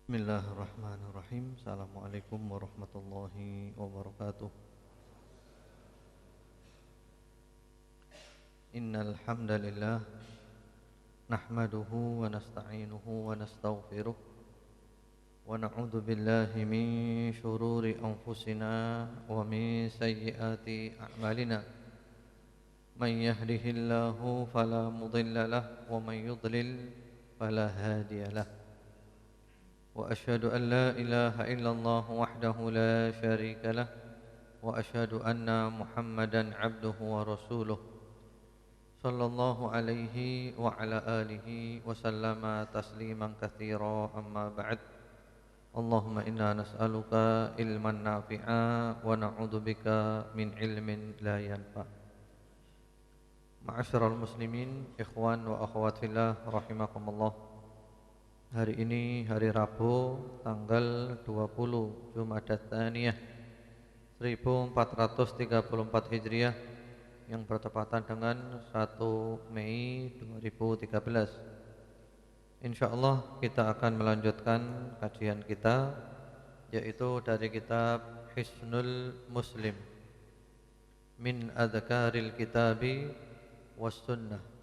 Bismillahirrahmanirrahim. Assalamualaikum warahmatullahi wabarakatuh. Innal hamdalillah nahmaduhu wa nasta'inuhu wa nastaghfiruh wa na'udzu billahi min shururi anfusina wa min sayyiati a'malina. Man yahdihillahu fala mudilla lahu wa man yudlil fala hadiya lahu. وأشهد أن لا إله إلا الله وحده لا شريك له وأشهد أن محمدا عبده ورسوله صلى الله عليه وعلى آله وسلم تسليما كثيرا أما بعد اللهم إنا نسألك علما نافعا ونعوذ بك من علم لا ينفع. Ma'asyiral muslimin, ikhwan wa akhwat fillah rahimakumullah. Hari ini hari Rabu tanggal 20 Jumadats Tsaniyah 1434 Hijriah yang bertepatan dengan 1 Mei 2013. Insyaallah kita akan melanjutkan kajian kita, yaitu dari kitab Hisnul Muslim min Adzkaril Kitabi was Sunnah,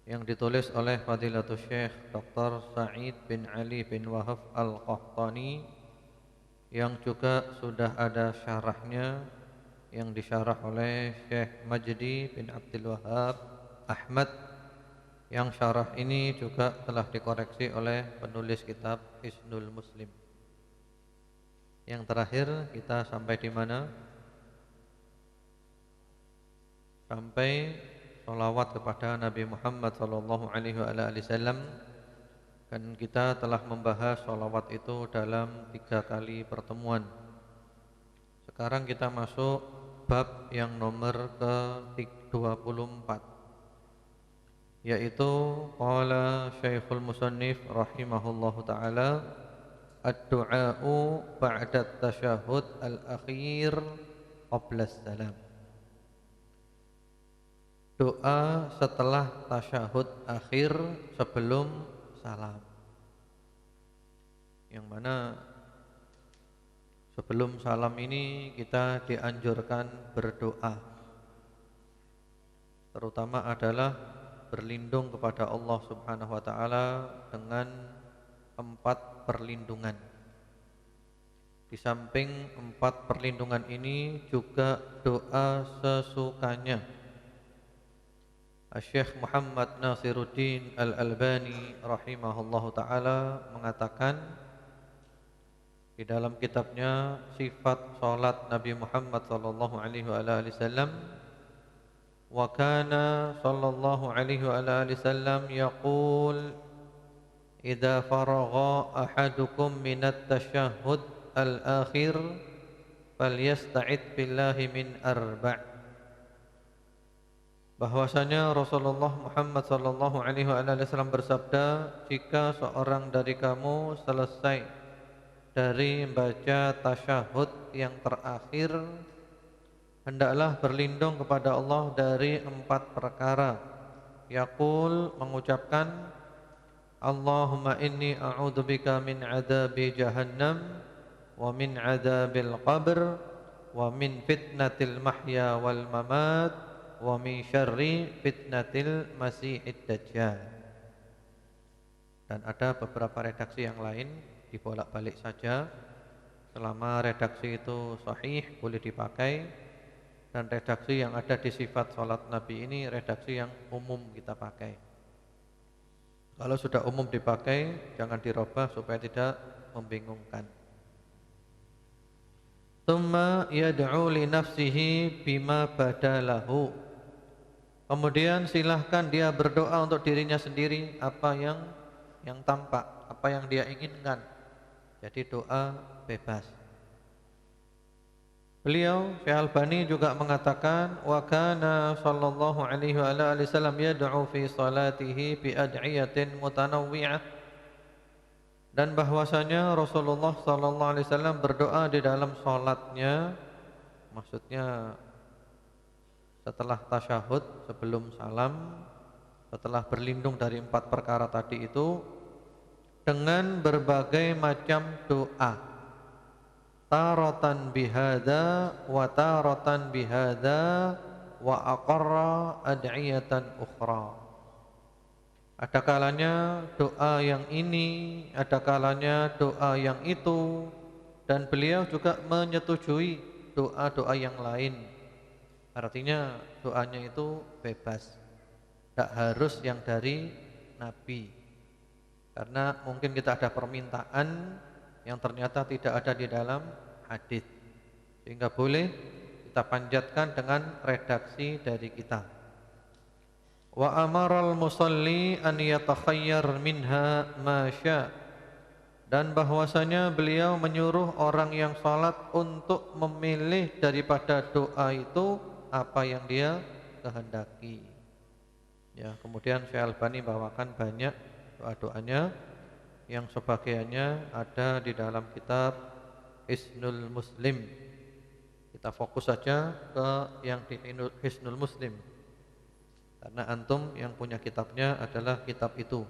yang ditulis oleh Fadilatul Syekh Dr. Sa'id bin Ali bin Wahab Al-Qahtani, yang juga sudah ada syarahnya yang disyarah oleh Syekh Majdi bin Abdul Wahab Ahmad, yang syarah ini juga telah dikoreksi oleh penulis kitab Hisnul Muslim. Yang terakhir kita sampai di mana? Sampai salawat kepada Nabi Muhammad sallallahu alaihi wasallam, dan kita telah membahas salawat itu dalam 3 kali pertemuan. Sekarang kita masuk bab yang nomor ke-24, yaitu qala Syekhul Musannif rahimahullahu taala ad-du'a'u ba'da tasyahhud al-akhir qabla salam. Doa setelah tasyahud akhir sebelum salam, yang mana sebelum salam ini kita dianjurkan berdoa, terutama adalah berlindung kepada Allah Subhanahu wa taala dengan 4 perlindungan. Di samping 4 perlindungan ini juga doa sesukanya. Syekh Muhammad Nasiruddin Al-Albani rahimahullahu ta'ala mengatakan di dalam kitabnya Sifat Salat Nabi Muhammad sallallahu alaihi wasallam, wa kana sallallahu alaihi wasallam yaqul idza faragha ahadukum minat tasyahhud al-akhir falyasta'id billahi min arba'. Bahwasanya Rasulullah Muhammad sallallahu alaihi wasallam bersabda, jika seorang dari kamu selesai dari membaca tasyahud yang terakhir, hendaklah berlindung kepada Allah dari 4 perkara. Yaqul, mengucapkan, Allahumma inni a'udzubika min adzabi jahannam wa min adzabil qabr wa min fitnatil mahya wal mamat wa min syarri fitnatil masiihid dajjal. Dan ada beberapa redaksi yang lain, dibolak-balik saja. Selama redaksi itu sahih boleh dipakai, dan redaksi yang ada di sifat salat Nabi ini redaksi yang umum kita pakai. Kalau sudah umum dipakai, jangan dirubah supaya tidak membingungkan. Tsumma yad'u li nafsihi bima badalahu. Kemudian silahkan dia berdoa untuk dirinya sendiri, apa yang tampak, apa yang dia inginkan. Jadi doa bebas. Beliau Syekh Albani juga mengatakan, wa kana sallallahu alaihi wasallam yad'u fi salatihi bi ad'iyatin mutanawwi'ah. Dan bahwasanya Rasulullah sallallahu alaihi wasallam berdoa di dalam salatnya, maksudnya setelah tasyahud, sebelum salam, setelah berlindung dari 4 perkara tadi itu, dengan berbagai macam doa. Taratan bihada wa taratan bihada wa aqarra ad'iyatan ukhra. Ada kalanya doa yang ini, ada kalanya doa yang itu, dan beliau juga menyetujui doa-doa yang lain. Artinya doanya itu bebas, tidak harus yang dari Nabi. Karena mungkin kita ada permintaan yang ternyata tidak ada di dalam hadis, sehingga boleh kita panjatkan dengan redaksi dari kita. Wa amaral musalli an yatakhayyar minha ma syaa, dan bahwasanya beliau menyuruh orang yang salat untuk memilih daripada doa itu apa yang dia kehendaki. Ya, kemudian Syekh Albani bawakan banyak doa-doanya yang sebagiannya ada di dalam kitab Hisnul Muslim. Kita fokus saja ke yang di Hisnul Muslim, karena antum yang punya kitabnya adalah kitab itu.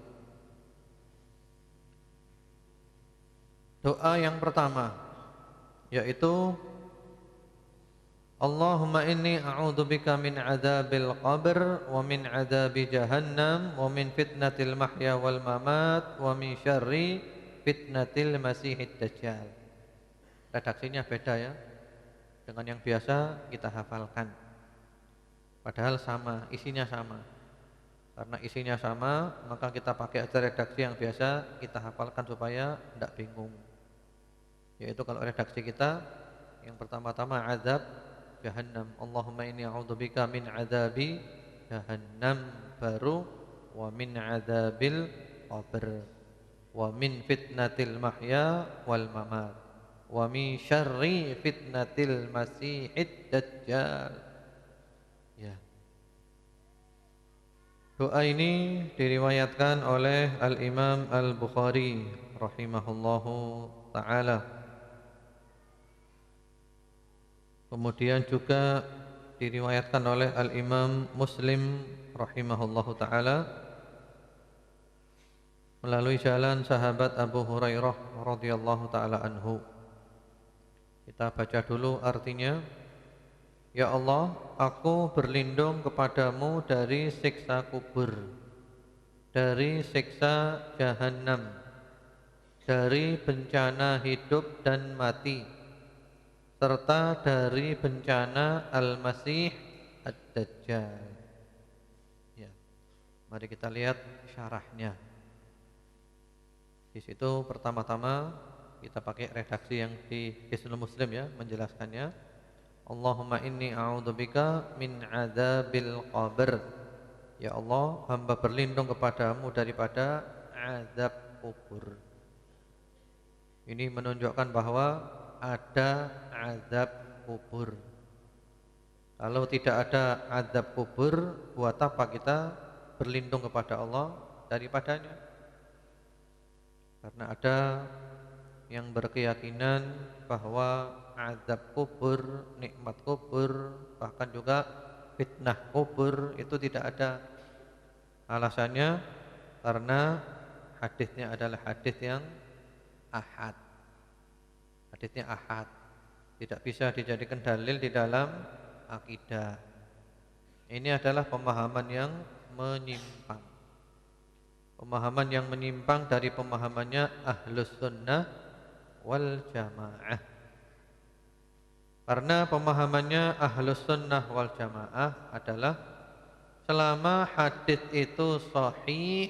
Doa yang pertama yaitu Allahumma inni a'udzubika min adzabil qabr wa min adzabi jahannam wa min fitnatil mahya wal mamat wa min syarri fitnatil masihid dajjal. Redaksinya beda ya dengan yang biasa kita hafalkan. Padahal sama, isinya sama. Karena isinya sama, maka kita pakai aja redaksi yang biasa kita hafalkan supaya tidak bingung. Yaitu kalau redaksi kita yang pertama-tama azab jahannam, Allahumma inni a'udzubika min adzabi jahannam, baru wa min adzabil qabr wa min fitnatil mahya wal mamat wa min syarri fitnatil masihid dajjal. Ya. Doa ini diriwayatkan oleh Al-Imam Al-Bukhari rahimahullahu taala. Kemudian juga diriwayatkan oleh Al-Imam Muslim rahimahullahu taala melalui jalan sahabat Abu Hurairah radhiyallahu taala anhu. Kita baca dulu artinya. Ya Allah, aku berlindung kepadamu dari siksa kubur, dari siksa jahannam, dari bencana hidup dan mati, serta dari bencana Al-Masih Ad-Dajjal. Ya. Mari kita lihat syarahnya. Di situ pertama-tama kita pakai redaksi yang di Hisnul Muslim ya, menjelaskannya. Allahumma inni a'udzubika min adzabil qabr. Ya Allah, hamba berlindung kepadamu daripada azab kubur. Ini menunjukkan bahwa ada azab kubur. Kalau tidak ada azab kubur, buat apa kita berlindung kepada Allah daripadanya? Karena ada yang berkeyakinan bahwa azab kubur, nikmat kubur, bahkan juga fitnah kubur itu tidak ada. Alasannya karena hadisnya adalah hadis yang ahad. Hadisnya ahad, tidak bisa dijadikan dalil di dalam akidah. Ini adalah pemahaman yang menyimpang. Pemahaman yang menyimpang dari pemahamannya Ahlus Sunnah wal Jamaah. Karena pemahamannya Ahlus Sunnah wal Jamaah adalah selama hadis itu sahih,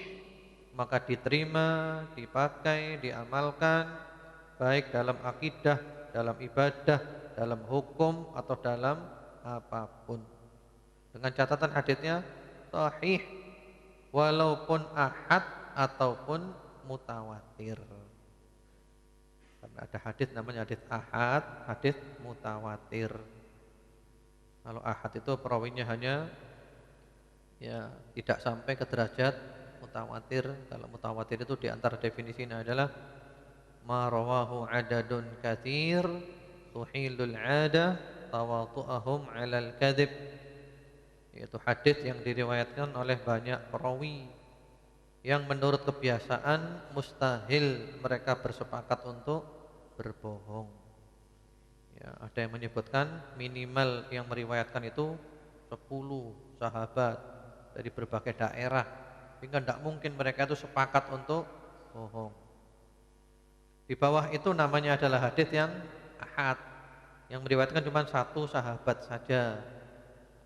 maka diterima, dipakai, diamalkan, baik dalam akidah, dalam ibadah, dalam hukum, atau dalam apapun. Dengan catatan hadisnya sahih, walaupun ahad ataupun mutawatir. Karena ada hadis namanya hadis ahad, hadis mutawatir. Kalau ahad itu perawinya hanya ya tidak sampai ke derajat mutawatir. Kalau mutawatir itu di antara definisinya adalah ma rawahu adadun katsir tuhilul 'ada tawatu'ahum 'alal kadzib. Yaitu hadis yang diriwayatkan oleh banyak perawi yang menurut kebiasaan mustahil mereka bersepakat untuk berbohong. Ya, ada yang menyebutkan minimal yang meriwayatkan itu 10 sahabat dari berbagai daerah, sehingga tidak mungkin mereka itu sepakat untuk bohong. Di bawah itu namanya adalah hadits yang ahad, yang meriwayatkan cuma satu sahabat saja.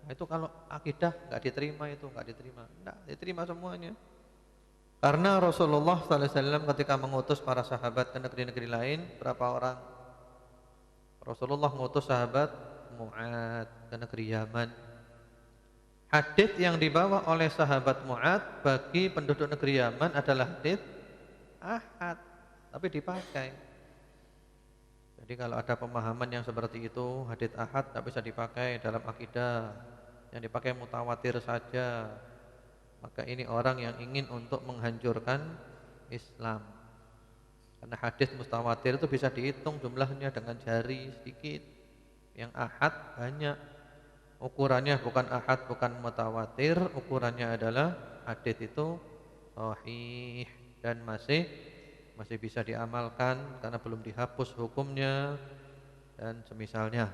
Nah, itu kalau akidah nggak diterima, itu nggak diterima, nggak diterima semuanya. Karena Rasulullah SAW ketika mengutus para sahabat ke negeri-negeri lain, berapa orang? Rasulullah mengutus sahabat Mu'ad ke negeri Yaman. Hadits yang dibawa oleh sahabat Mu'ad bagi penduduk negeri Yaman adalah hadits ahad, tapi dipakai. Jadi kalau ada pemahaman yang seperti itu, hadits ahad tak bisa dipakai dalam akidah, yang dipakai mutawatir saja, maka ini orang yang ingin untuk menghancurkan Islam. Karena hadis mutawatir itu bisa dihitung jumlahnya dengan jari sedikit. Yang ahad banyak. Ukurannya bukan ahad, bukan mutawatir, ukurannya adalah hadis itu sahih dan masih bisa diamalkan karena belum dihapus hukumnya dan semisalnya.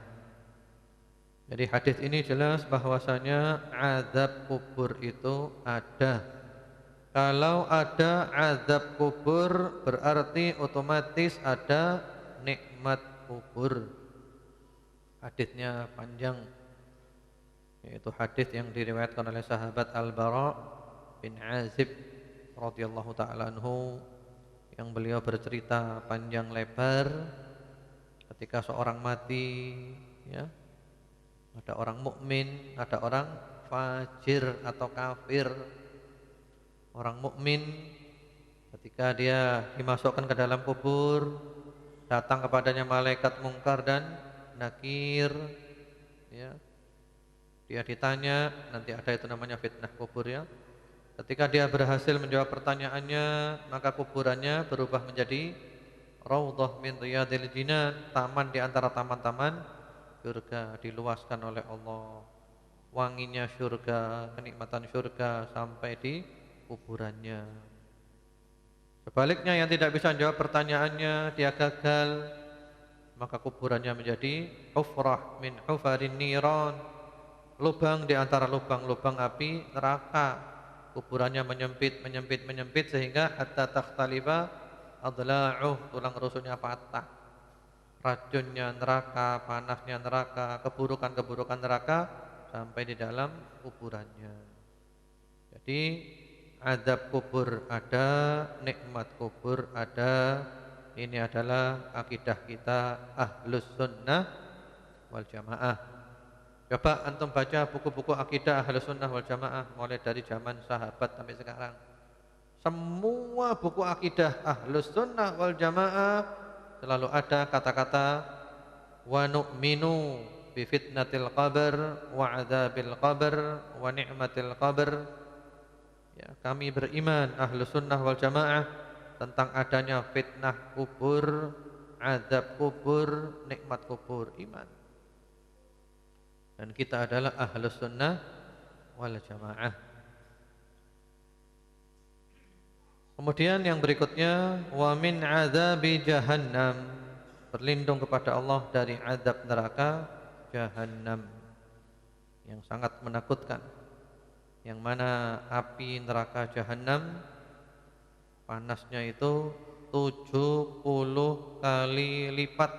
Jadi hadis ini jelas bahwasanya azab kubur itu ada. Kalau ada azab kubur berarti otomatis ada nikmat kubur. Hadisnya panjang, yaitu hadis yang diriwayatkan oleh sahabat Al-Bara bin Azib radhiyallahu taala anhu, yang beliau bercerita panjang lebar ketika seorang mati, ya. Ada orang mukmin, ada orang fajir atau kafir. Orang mukmin ketika dia dimasukkan ke dalam kubur, datang kepadanya malaikat mungkar dan nakir, ya. Dia ditanya, nanti ada itu namanya fitnah kubur, ya. Ketika dia berhasil menjawab pertanyaannya, maka kuburannya berubah menjadi raudhah min riyadil jinan, taman di antara taman-taman surga, diluaskan oleh Allah. Wanginya surga, kenikmatan surga sampai di kuburannya. Sebaliknya yang tidak bisa menjawab pertanyaannya, dia gagal, maka kuburannya menjadi hufrah min hufarin niran, lubang di antara lubang-lubang api neraka. Kuburannya menyempit sehingga hatta takhtalifa adla'uh, tulang rusuknya patah. Racunnya neraka, panasnya neraka, keburukan-keburukan neraka sampai di dalam kuburannya. Jadi azab kubur ada, nikmat kubur ada. Ini adalah akidah kita Ahlus Sunnah wal Jamaah. Coba antum baca buku-buku akidah Ahlus Sunnah wal Jamaah mulai dari zaman sahabat sampai sekarang. Semua buku akidah Ahlus Sunnah wal Jamaah selalu ada kata-kata wa nu'minu bi fitnatil qabr wa adzabil qabr wa ni'matil qabr. Ya, kami beriman Ahlus Sunnah wal Jamaah tentang adanya fitnah kubur, azab kubur, nikmat kubur, iman. Dan kita adalah Ahlus Sunnah wal Jamaah. Kemudian yang berikutnya wa min azabi jahannam, berlindung kepada Allah dari azab neraka jahannam yang sangat menakutkan, yang mana api neraka jahannam panasnya itu 70 kali lipat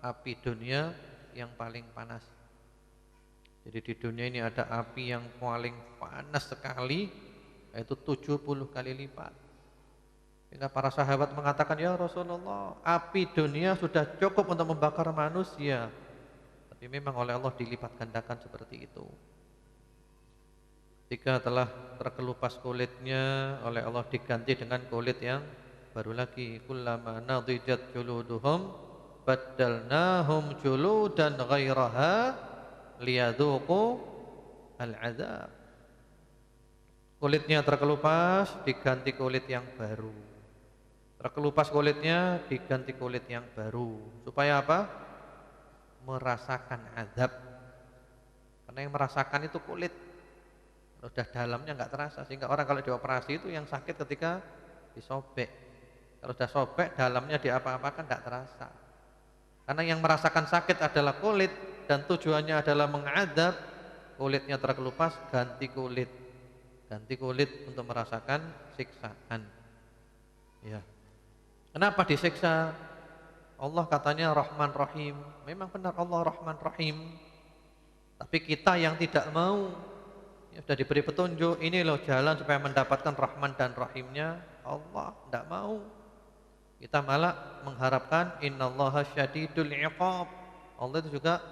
api dunia yang paling panas. Jadi di dunia ini ada api yang paling panas sekali, yaitu 70 kali lipat. Sehingga para sahabat mengatakan, ya Rasulullah, api dunia sudah cukup untuk membakar manusia, tapi memang oleh Allah dilipat gandakan seperti itu. Jika telah terkelupas kulitnya, oleh Allah diganti dengan kulit yang baru lagi. Kullama nadijat juluduhum baddalnahum juludan ghairaha liyadhuqu al-azab. Kulitnya terkelupas, diganti kulit yang baru. Terkelupas kulitnya, diganti kulit yang baru. Supaya apa? Merasakan azab. Karena yang merasakan itu kulit. Kalau sudah dalamnya nggak terasa, sehingga orang kalau dioperasi itu yang sakit ketika disobek. Kalau sudah sobek dalamnya diapa-apakan nggak terasa. Karena yang merasakan sakit adalah kulit dan tujuannya adalah mengadab, kulitnya terkelupas, ganti kulit. Ganti kulit untuk merasakan siksaan. Ya. Kenapa disiksa? Allah katanya Rahman Rahim. Memang benar Allah Rahman Rahim. Tapi kita yang tidak mau, ya sudah diberi petunjuk, ini loh jalan supaya mendapatkan Rahman dan Rahimnya, Allah tidak mau. Kita malah mengharapkan innallaha syadidul iqab. Allah itu juga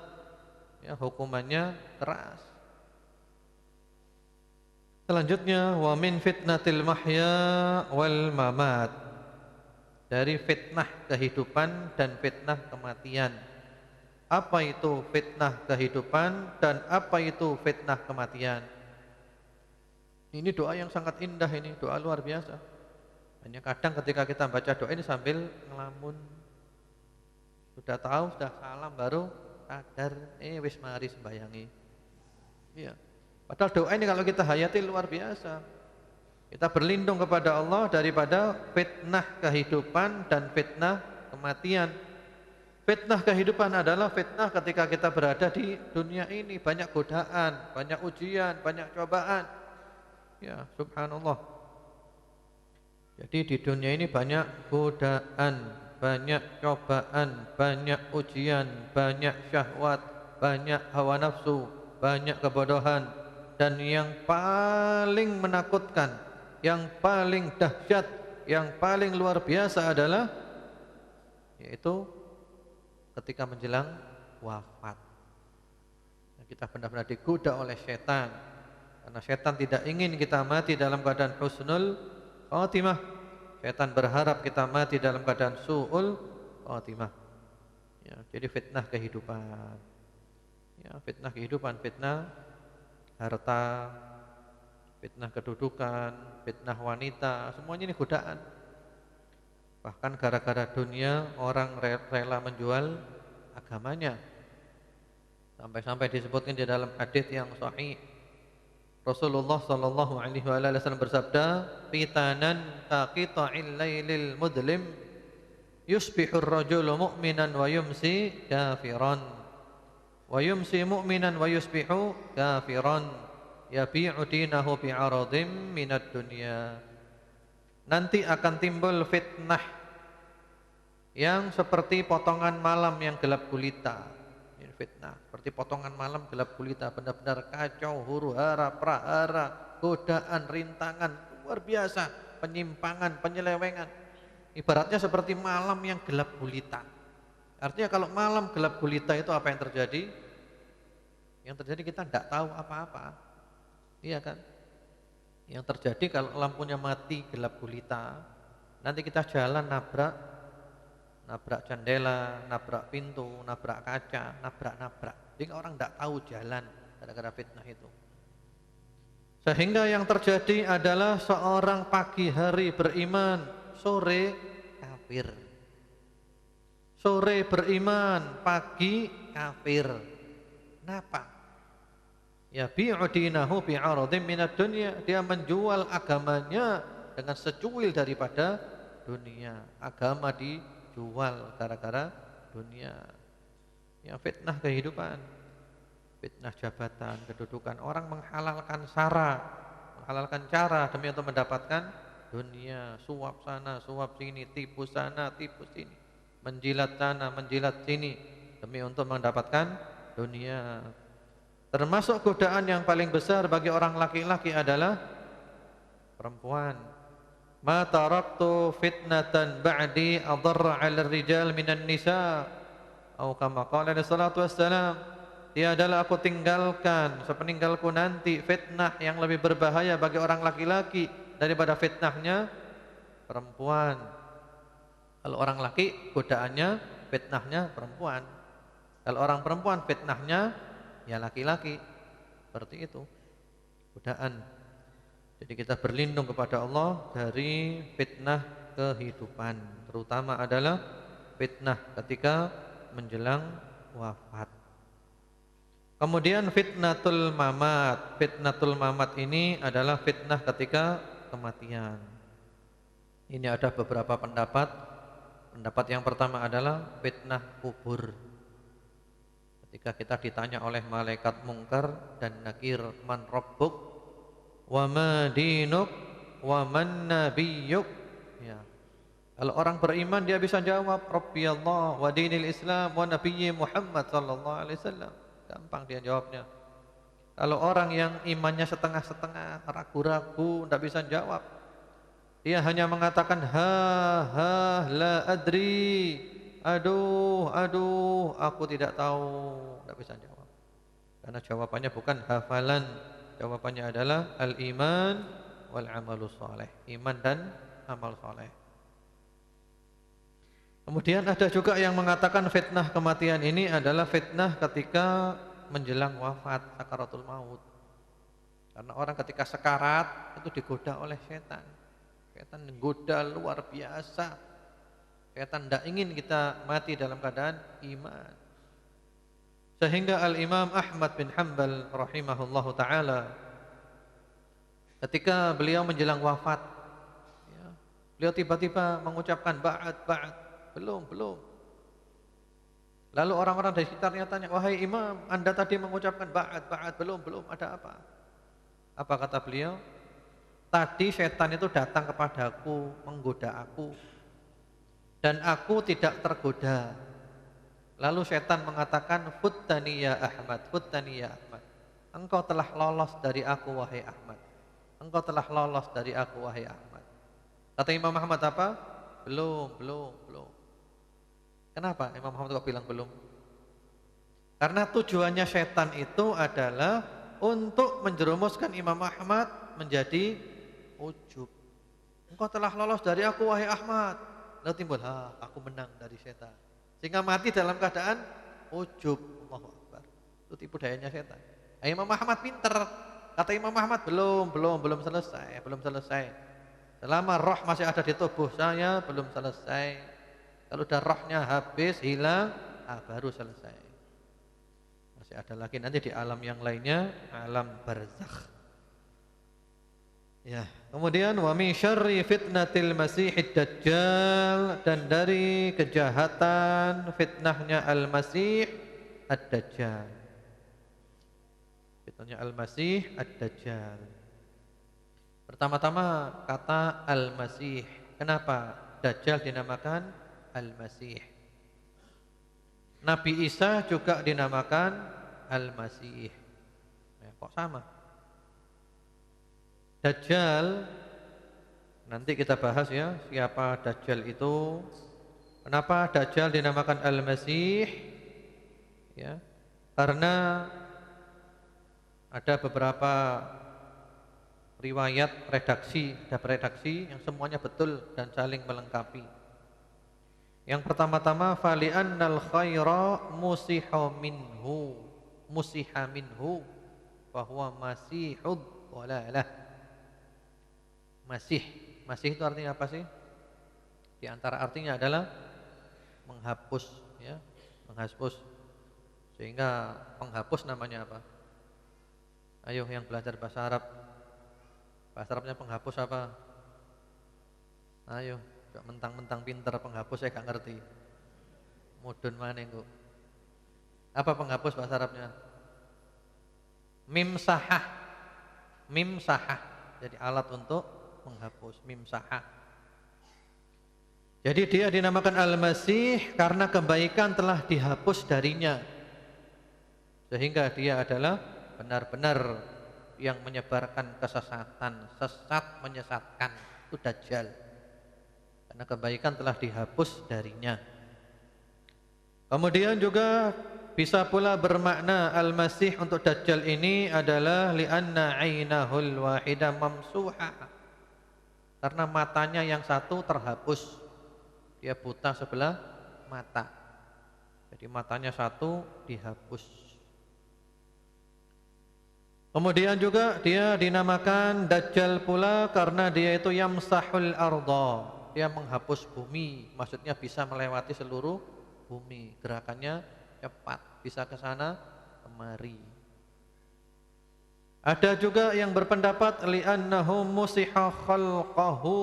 ya hukumannya keras. Selanjutnya wa min fitnatil mahya wal mamat. Dari fitnah kehidupan dan fitnah kematian. Apa itu fitnah kehidupan dan apa itu fitnah kematian? Ini doa yang sangat indah, ini doa luar biasa. Hanya kadang ketika kita baca doa ini sambil ngelamun. Sudah tahu, sudah salam baru sadar, wis mari sembayangi. Iya. Padahal doa ini kalau kita hayati luar biasa. Kita berlindung kepada Allah daripada fitnah kehidupan dan fitnah kematian. Fitnah kehidupan adalah fitnah ketika kita berada di dunia ini, banyak godaan, banyak ujian, banyak cobaan. Ya, subhanallah. Jadi di dunia ini banyak godaan, banyak cobaan, banyak ujian, banyak syahwat, banyak hawa nafsu, banyak kebodohan, dan yang paling menakutkan, yang paling dahsyat, yang paling luar biasa adalah yaitu ketika menjelang wafat. Kita benar-benar digoda oleh setan. Karena setan tidak ingin kita mati dalam keadaan husnul khatimah. Setan berharap kita mati dalam keadaan su'ul khatimah. Ya, jadi fitnah kehidupan. Ya, fitnah kehidupan, fitnah harta, fitnah kedudukan, fitnah wanita, semuanya ini godaan. Bahkan gara-gara dunia orang rela menjual agamanya. Sampai-sampai disebutkan di dalam hadis yang sahih, Rasulullah sallallahu alaihi wasallam bersabda, "Fitanan kaqita'il lailil mudlim, yusbihur rajulu mu'minan wa yumsi kafiran, wa yumsi mu'minan wa yusbihu kafiran, yabi'u dinahu bi'aradim minad dunya." Nanti akan timbul fitnah yang seperti potongan malam yang gelap gulita. Ini fitnah, seperti potongan malam gelap gulita, benar-benar kacau, huru-hara, prahara, godaan, rintangan, luar biasa, penyimpangan, penyelewengan. Ibaratnya seperti malam yang gelap gulita. Artinya kalau malam gelap gulita itu apa yang terjadi? Yang terjadi kita tidak tahu apa-apa. Iya kan? Yang terjadi kalau lampunya mati gelap gulita, nanti kita jalan nabrak jendela, nabrak pintu, nabrak kaca, nabrak. Jadi orang tidak tahu jalan gara-gara fitnah itu. Sehingga yang terjadi adalah seorang pagi hari beriman, sore kafir. Sore beriman, pagi kafir. Kenapa? Ya bi'u dinahu bi'aradhin minad dunya. Dia menjual agamanya dengan secuil daripada dunia. Agama dijual gara-gara dunia. Ya fitnah kehidupan, fitnah jabatan, kedudukan. Orang menghalalkan cara demi untuk mendapatkan dunia. Suap sana, suap sini, tipu sana, tipu sini, menjilat sana, menjilat sini demi untuk mendapatkan dunia. Termasuk godaan yang paling besar bagi orang laki-laki adalah perempuan. Ma taraktu fitnatan ba'di adarra 'ala ar-rijal minan nisa. Atau kama qala sallallahu wassalam, tiadalah aku tinggalkan sepeninggalku nanti fitnah yang lebih berbahaya bagi orang laki-laki daripada fitnahnya perempuan. Kalau orang laki godaannya, fitnahnya perempuan. Kalau orang perempuan fitnahnya ya laki-laki. Seperti itu godaan. Jadi kita berlindung kepada Allah dari fitnah kehidupan, terutama adalah fitnah ketika menjelang wafat. Kemudian fitnatul mamat. Fitnatul mamat ini adalah fitnah ketika kematian. Ini ada beberapa pendapat. Pendapat yang pertama adalah fitnah kubur. Ketika kita ditanya oleh malaikat mungkar dan nakir, man rabbuk wa ma dinuk wa man nabiyyuk. Ya. Kalau orang beriman dia bisa jawab Rabbi Allah wa dinil Islam wa nabiyyi Muhammad sallallahu alaihi wasallam. Gampang dia jawabnya. Kalau orang yang imannya setengah-setengah, ragu-ragu, tidak bisa jawab, dia hanya mengatakan la adri, aduh, aku tidak tahu, tidak bisa jawab. Karena jawabannya bukan hafalan, jawabannya adalah al-iman wal amalus saleh, iman dan amal saleh. Kemudian ada juga yang mengatakan fitnah kematian ini adalah fitnah ketika menjelang wafat, sakaratul maut. Karena orang ketika sekarat itu digoda oleh setan. Setan menggoda luar biasa. Setan tidak ingin kita mati dalam keadaan iman. Sehingga Al-Imam Ahmad bin Hanbal rahimahullahu ta'ala, ketika beliau menjelang wafat, ya, beliau tiba-tiba mengucapkan ba'ad. Belum. Lalu orang-orang dari sekitarnya tanya, wahai imam, anda tadi mengucapkan ba'ad, belum, ada apa? Apa kata beliau? Tadi setan itu datang kepadaku, menggoda aku, dan aku tidak tergoda. Lalu setan mengatakan, futtani ya Ahmad. Engkau telah lolos dari aku, wahai Ahmad. Engkau telah lolos dari aku, wahai Ahmad. Kata Imam Ahmad apa? Belum. Kenapa Imam Muhammad kok bilang belum? Karena tujuannya setan itu adalah untuk menjerumuskan Imam Ahmad menjadi ujub. Engkau telah lolos dari aku, wahai Ahmad. Lalu timbul, aku menang dari setan. Sehingga mati dalam keadaan ujub. Allahu Akbar. Itu tipu dayanya setan. Imam Ahmad pinter. Kata Imam Ahmad, belum selesai. Selama roh masih ada di tubuh saya, belum selesai. Kalau udah rohnya habis, hilang, baru selesai. Masih ada lagi nanti di alam yang lainnya, alam barzakh. Ya, kemudian wa min syarri fitnatil masiihid dajjal, dan dari kejahatan fitnahnya al-masih ad-dajjal. Fitnahnya al-masih ad-dajjal. Pertama-tama kata al-masih. Kenapa dajjal dinamakan Al-Masih? Nabi Isa juga dinamakan Al-Masih. Kok sama? Dajjal, nanti kita bahas ya, siapa Dajjal itu. Kenapa Dajjal dinamakan Al-Masih? Ya, karena ada beberapa riwayat redaksi yang semuanya betul dan saling melengkapi. Yang pertama-tama fali'annal khaira musiha minhu bahwa masihud walalah. Masih itu artinya apa sih? Di antara artinya adalah menghapus, ya, menghapus. Sehingga penghapus namanya apa? Ayo yang belajar bahasa Arab. Bahasa Arabnya penghapus apa? Ayo. Mentang-mentang pinter penghapus saya gak ngerti. Mudun mana engko. Apa penghapus bahasa Arabnya? Mimsahah. Jadi alat untuk menghapus, mimsahah. Jadi dia dinamakan Al-Masih karena kebaikan telah dihapus darinya. Sehingga dia adalah benar-benar yang menyebarkan kesesatan, sesat menyesatkan. Itu Dajjal. Karena kebaikan telah dihapus darinya. Kemudian juga bisa pula bermakna Al-Masih untuk Dajjal ini adalah li'anna 'ainahul wahidah mamsuha. Karena matanya yang satu terhapus. Dia buta sebelah mata. Jadi matanya satu dihapus. Kemudian juga dia dinamakan Dajjal pula karena dia itu yamsahul arda. Dia menghapus bumi, maksudnya bisa melewati seluruh bumi. Gerakannya cepat, bisa ke sana kemari. Ada juga yang berpendapat li'annahu musiha khalqahu,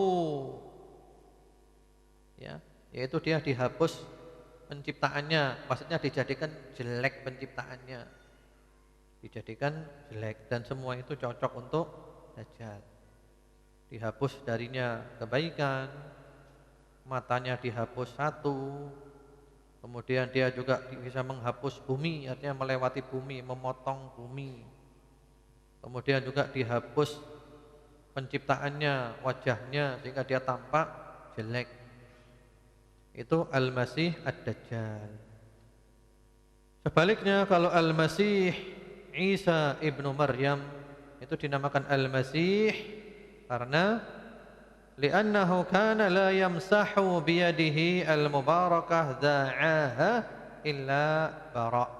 ya, yaitu dia dihapus penciptaannya, maksudnya dijadikan jelek penciptaannya, dijadikan jelek, dan semua itu cocok untuk Dajjal. Dihapus darinya kebaikan, matanya dihapus satu, kemudian dia juga bisa menghapus bumi, artinya melewati bumi, memotong bumi. Kemudian juga dihapus penciptaannya, wajahnya, sehingga dia tampak jelek. Itu Al-Masih Ad-Dajjal. Sebaliknya kalau Al-Masih Isa ibnu Maryam itu dinamakan Al-Masih karena li'annahu kana la yamsahu biyadihi al-mubarakah da'aha illa bara'.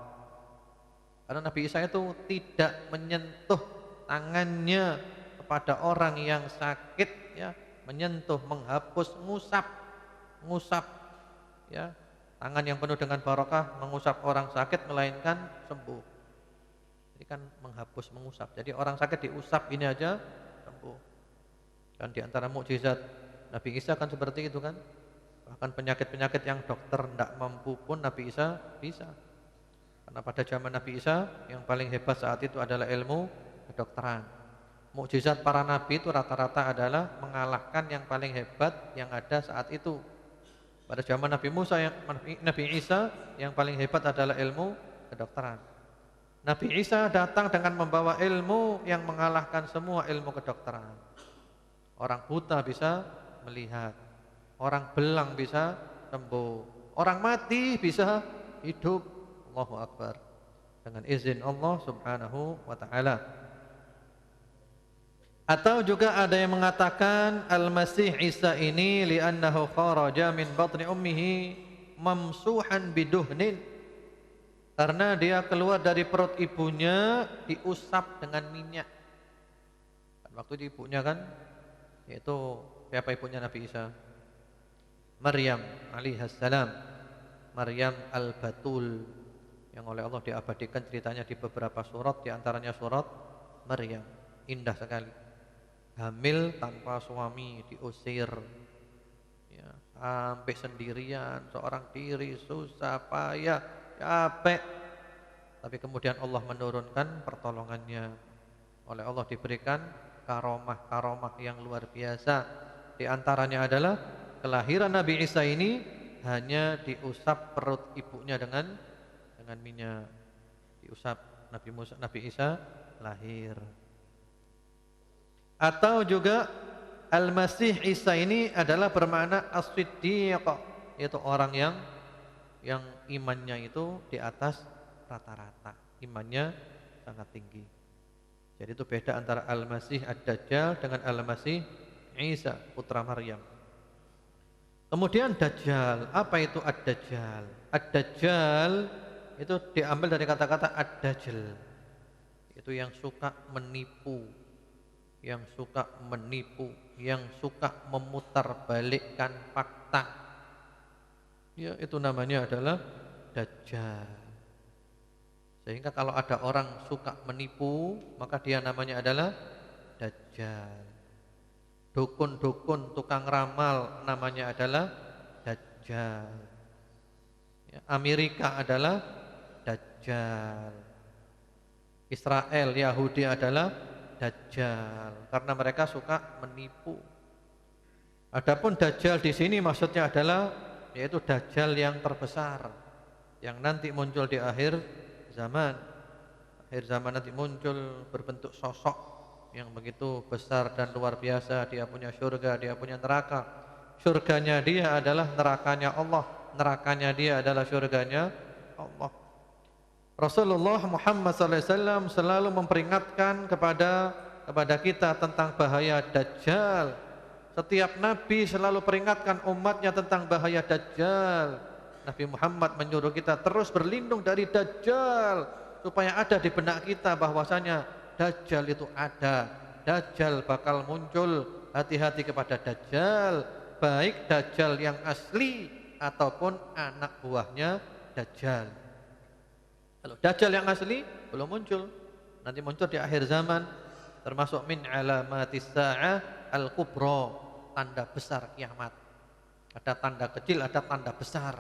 Karena Nabi Isa itu tidak menyentuh tangannya kepada orang yang sakit, ya, menyentuh, menghapus, ngusap, ya, tangan yang penuh dengan barakah mengusap orang sakit, melainkan sembuh. Jadi kan menghapus, mengusap. Jadi orang sakit diusap ini aja sembuh. Dan di antara mukjizat Nabi Isa kan seperti itu kan. Bahkan penyakit-penyakit yang dokter tidak mampu pun Nabi Isa bisa. Karena pada zaman Nabi Isa yang paling hebat saat itu adalah ilmu kedokteran. Mukjizat para nabi itu rata-rata adalah mengalahkan yang paling hebat yang ada saat itu. Pada zaman Nabi Musa, Nabi Isa yang paling hebat adalah ilmu kedokteran. Nabi Isa datang dengan membawa ilmu yang mengalahkan semua ilmu kedokteran. Orang buta bisa melihat, orang belang bisa sembuh, orang mati bisa hidup. Allahu Akbar. Dengan izin Allah Subhanahu wa ta'ala. Atau juga ada yang mengatakan Al-Masih Isa ini li'annahu kharaja min batni ummihi mamsuhan biduhnin, karena dia keluar dari perut ibunya diusap dengan minyak. Waktu ibunya kan, yaitu siapa ibunya Nabi Isa? Maryam alaihassalam, Maryam Al-Batul, yang oleh Allah diabadikan ceritanya di beberapa surat, di antaranya surat Maryam. Indah sekali. Hamil tanpa suami, diusir, ya, sampai sendirian, seorang diri, susah payah, capek. Tapi kemudian Allah menurunkan pertolongannya. Oleh Allah diberikan karomah-karomah yang luar biasa. Di antaranya adalah kelahiran Nabi Isa ini hanya diusap perut ibunya dengan minyak. Diusap Nabi Isa lahir. Atau juga Al-Masih Isa ini adalah bermakna as-siddiq, yaitu orang yang imannya itu di atas rata-rata, imannya sangat tinggi. Jadi itu beda antara Al-Masih Ad-Dajjal dengan Al-Masih Isa putra Maryam. Kemudian Dajjal, apa itu Ad-Dajjal? Ad-Dajjal itu diambil dari kata-kata Ad-Dajjal, itu yang suka menipu, yang suka memutarbalikkan fakta. Ya, itu namanya adalah Dajjal. Sehingga kalau ada orang suka menipu, maka dia namanya adalah Dajjal. Dukun-dukun, tukang ramal namanya adalah Dajjal. Ya, Amerika adalah Dajjal. Israel, Yahudi adalah Dajjal, karena mereka suka menipu. Adapun Dajjal di sini maksudnya adalah yaitu Dajjal yang terbesar, yang nanti muncul di akhir zaman. Akhir zaman nanti muncul berbentuk sosok yang begitu besar dan luar biasa. Dia punya surga, dia punya neraka. Surganya dia adalah nerakanya Allah, nerakanya dia adalah surganya Allah. Rasulullah Muhammad SAW selalu memperingatkan kepada kita tentang bahaya Dajjal. Setiap Nabi selalu peringatkan umatnya tentang bahaya Dajjal. Nabi Muhammad menyuruh kita terus berlindung dari Dajjal, supaya ada di benak kita bahwasanya Dajjal itu ada, Dajjal bakal muncul. Hati-hati kepada Dajjal, baik Dajjal yang asli ataupun anak buahnya Dajjal. Kalau Dajjal yang asli belum muncul. Nanti muncul di akhir zaman, termasuk min alamatis sa'ah al-kubra, tanda besar kiamat. Ada tanda kecil, ada tanda besar.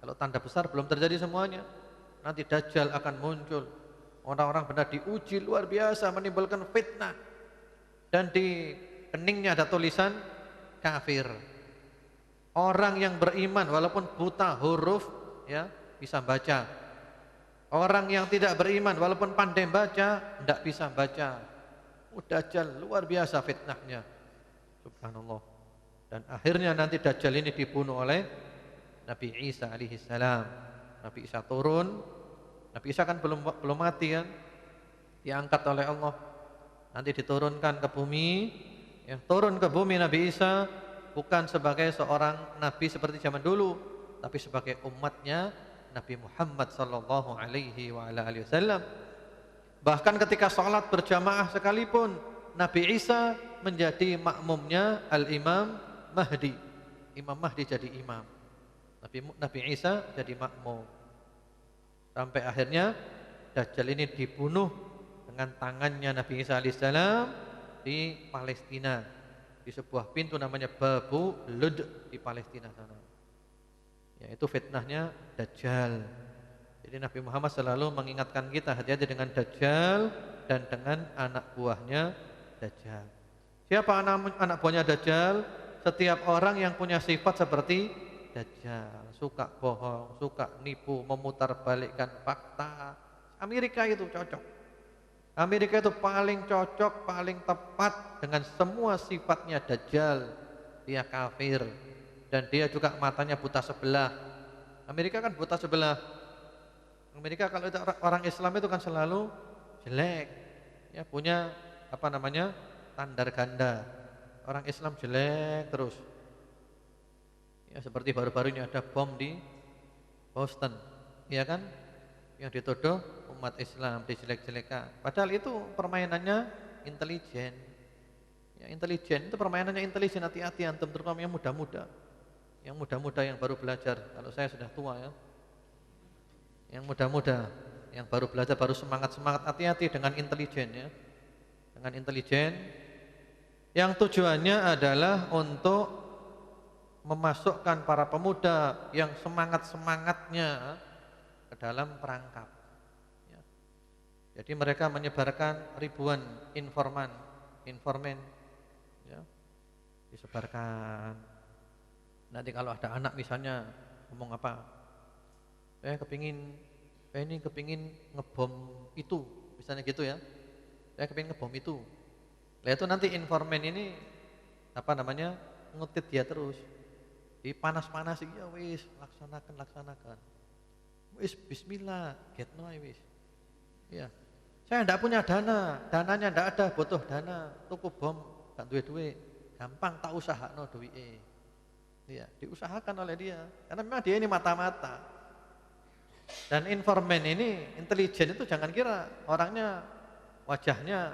Kalau tanda besar belum terjadi semuanya. Nanti Dajjal akan muncul. Orang-orang benar diuji luar biasa, menimbulkan fitnah. Dan di keningnya ada tulisan kafir. Orang yang beriman walaupun buta huruf ya bisa baca. Orang yang tidak beriman walaupun pandai baca tidak bisa baca. Dajjal luar biasa fitnahnya. Subhanallah. Dan akhirnya nanti Dajjal ini dibunuh oleh Nabi Isa alaihi salam. Nabi Isa turun. Nabi Isa kan belum mati kan. Diangkat oleh Allah. Nanti diturunkan ke bumi. Ya, turun ke bumi Nabi Isa bukan sebagai seorang nabi seperti zaman dulu, tapi sebagai umatnya Nabi Muhammad sallallahu alaihi wasallam. Bahkan ketika sholat berjamaah sekalipun, Nabi Isa menjadi makmumnya Al-Imam Mahdi. Imam Mahdi jadi imam. Nabi Isa jadi makmum. Sampai akhirnya Dajjal ini dibunuh dengan tangannya Nabi Isa alaihissalam di Palestina. Di sebuah pintu namanya Babu Lud di Palestina sana. Yaitu fitnahnya Dajjal. Jadi Nabi Muhammad selalu mengingatkan kita hati-hati dengan Dajjal dan dengan anak buahnya Dajjal. Siapa anak buahnya Dajjal? Setiap orang yang punya sifat seperti Dajjal, suka bohong, suka nipu, memutarbalikkan fakta. Amerika itu cocok. Amerika itu paling cocok, paling tepat dengan semua sifatnya Dajjal. Dia kafir dan dia juga matanya buta sebelah. Amerika kan buta sebelah. Amerika kalau itu orang Islam itu kan selalu jelek. Ya, punya apa namanya? Tandar ganda. Orang Islam jelek terus. Ya, seperti baru-baru ini ada bom di Boston, ya kan? Yang dituduh umat Islam dijelek-jelekan. Padahal itu permainannya intelijen. Ya, intelijen itu permainannya intelijen. Hati-hati antum, terutama yang muda-muda. Yang muda-muda yang baru belajar. Kalau saya sudah tua ya. Yang muda-muda yang baru belajar, baru semangat-semangat, hati-hati dengan intelijen ya. Dengan intelijen yang tujuannya adalah untuk memasukkan para pemuda yang semangat-semangatnya ke dalam perangkap ya. Jadi mereka menyebarkan ribuan informan ya, disebarkan. Nanti kalau ada anak misalnya ngomong apa, saya ini kepingin ngebom itu, misalnya gitu ya, saya kepingin ngebom itu. Lah itu nanti informan ini apa namanya, ngutit dia terus, dipanas-panasi, ya wis laksanakan. Wis bismillah, getno wis. Ya. Saya enggak punya dananya enggak ada, butuh dana, tuku bom, enggak duwe-duwe. Gampang tak usahakno duwike. Iya, diusahakan oleh dia. Karena memang dia ini mata-mata. Dan informan ini intelijen itu jangan kira orangnya wajahnya